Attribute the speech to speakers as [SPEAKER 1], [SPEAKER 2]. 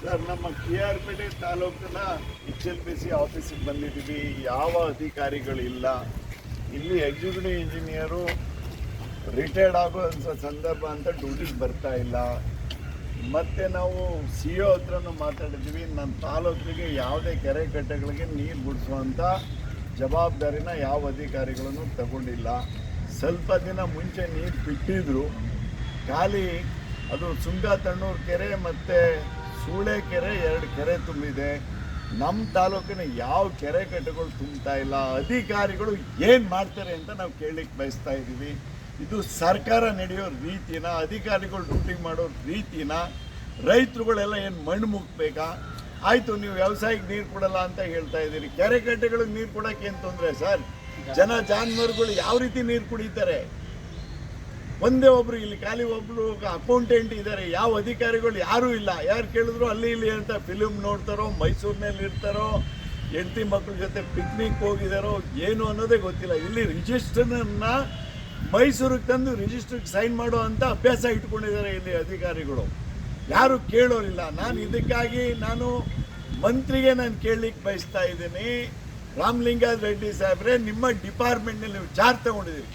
[SPEAKER 1] Sir, ನಮ್ಮ KR ಪೇಟೆ ತಾಲೂಕಿನ HLPC ಆಫೀಸಿಗೆ ಬಂದಿದ್ದೀವಿ. ಯಾವ ಅಧಿಕಾರಿಗಳಿಲ್ಲ ಇಲ್ಲಿ. ಎಕ್ಸಿಕ್ಯೂಟಿವ್ ಇಂಜಿನಿಯರು ರಿಟೈರ್ಡ್ ಆಗೋ ಸಂದರ್ಭ ಅಂತ ಡ್ಯೂಟಿಗೆ ಬರ್ತಾ ಇಲ್ಲ. ಮತ್ತು ನಾವು CO ಹತ್ರನೂ ಮಾತಾಡಿದ್ದೀವಿ. ನನ್ನ ತಾಲೂಕಿಗೆ ಯಾವುದೇ ಕೆರೆ ಕಟ್ಟೆಗಳಿಗೆ ನೀರು ಬಿಡಿಸುವಂಥ ಜವಾಬ್ದಾರಿನ ಯಾವ ಅಧಿಕಾರಿಗಳನ್ನು ತಗೊಂಡಿಲ್ಲ. ಸ್ವಲ್ಪ ದಿನ ಮುಂಚೆ ನೀರು ಬಿಟ್ಟಿದ್ರು, ಖಾಲಿ ಅದು ಸುಂಗ-ತಣ್ಣೂರು ಕೆರೆ ಮತ್ತು ಸೂಳೆಕೆರೆ 2 ಕೆರೆ ತುಂಬಿದೆ. ನಮ್ಮ ತಾಲೂಕಿನ ಯಾವ ಕೆರೆ ಕಟ್ಟೆಗಳು ತುಂಬ್ತಾ ಇಲ್ಲ. ಅಧಿಕಾರಿಗಳು ಏನು ಮಾಡ್ತಾರೆ ಅಂತ ನಾವು ಕೇಳಲಿಕ್ಕೆ ಬಯಸ್ತಾ ಇದ್ದೀವಿ. ಇದು ಸರ್ಕಾರ ನಡೆಯೋ ರೀತಿನ, ಅಧಿಕಾರಿಗಳು ಡ್ಯೂಟಿ ಮಾಡೋ ರೀತಿನ, ರೈತರುಗಳೆಲ್ಲ ಏನು ಮಣ್ಣು ಮುಗ್ಬೇಕಾ? ಆಯಿತು, ನೀವು ವ್ಯವಸಾಯಕ್ಕೆ ನೀರು ಕೊಡಲ್ಲ ಅಂತ ಹೇಳ್ತಾ ಇದ್ದೀರಿ, ಕೆರೆ ಕಟ್ಟೆಗಳಿಗೆ ನೀರು ಕೊಡೋಕ್ಕೆ ಏನು ತೊಂದರೆ ಸರ್? ಜಾನುವಾರುಗಳು ಯಾವ ರೀತಿ ನೀರು ಕುಡಿತಾರೆ? ಒಂದೇ ಒಬ್ಬರು ಇಲ್ಲಿ ಖಾಲಿ ಒಬ್ಬರು ಅಕೌಂಟೆಂಟ್ ಇದ್ದಾರೆ. ಯಾವ ಅಧಿಕಾರಿಗಳು ಯಾರೂ ಇಲ್ಲ. ಯಾರು ಕೇಳಿದ್ರು ಅಲ್ಲಿ ಇಲ್ಲಿ ಅಂತ ಫಿಲ್ಮ್ ನೋಡ್ತಾರೋ, ಮೈಸೂರಿನಲ್ಲಿ ಇರ್ತಾರೋ, ಹೆಂಡತಿ ಮಕ್ಕಳ ಜೊತೆ ಪಿಕ್ನಿಕ್ ಹೋಗಿದಾರೋ ಏನು ಅನ್ನೋದೇ ಗೊತ್ತಿಲ್ಲ. ಇಲ್ಲಿ ರಿಜಿಸ್ಟರ್ನ ಮೈಸೂರಿಗೆ ತಂದು ರಿಜಿಸ್ಟರ್ಗೆ ಸೈನ್ ಮಾಡೋ ಅಂತ ಅಭ್ಯಾಸ ಇಟ್ಕೊಂಡಿದ್ದಾರೆ ಇಲ್ಲಿ ಅಧಿಕಾರಿಗಳು. ಯಾರು ಕೇಳೋರಿಲ್ಲ. ಇದಕ್ಕಾಗಿ ನಾನು ಮಂತ್ರಿಗೆ ಕೇಳಲಿಕ್ಕೆ ಬಯಸ್ತಾ ಇದ್ದೀನಿ, ರಾಮಲಿಂಗಾರೆಡ್ಡಿ ಸಾಹೇಬ್ರೆ, ನಿಮ್ಮ ಡಿಪಾರ್ಟ್ಮೆಂಟ್ನಲ್ಲಿ ನೀವು ಚಾರ್ಜ್ ತಗೊಂಡಿದ್ದೀರಿ.